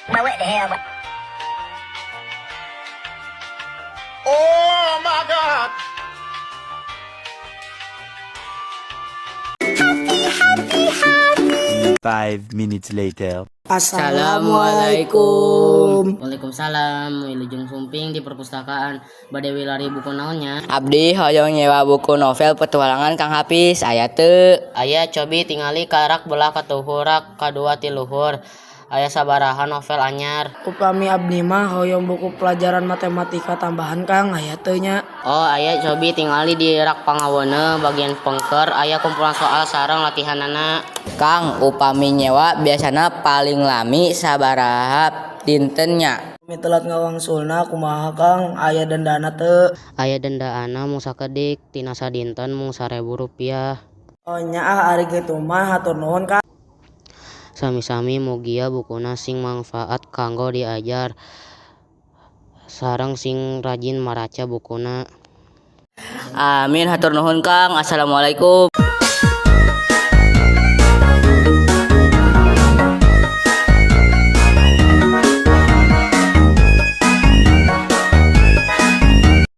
Now what the hell? Oh my God! 5 minutes later. Assalamualaikum. Waalaikumsalam. Wilujeng Sumping di perpustakaan bade wilari buku naonnya. Abdi hoyong nyewa buku novel petualangan Kang Hafiz. Aya teu? Aya cobi tingali karak belah katuhurak kadua ti luhur. Aya sabaraha novel anyar. Upami abdi mah hoyong buku pelajaran matematika tambahan Kang aya teu nya. Oh aya cobi tingali di rak pangaweuna bagian pengker aya kumpulan soal sareng latihanana. Kang, upami nyewa biasana paling lami sabaraha dintennya. Kami telat ngawangsulna kumaha Kang aya dendana teu? Aya dendaana mung sakedik tina sadinten mung Rp1.000. Oh nya ari kitu mah hatur nuhun Kang. Sami-sami mugia bukuna sing manfaat kanggo diajar sareng sing rajin maraca bukuna. Amin, hatur nuhun Kang. Assalamualaikum.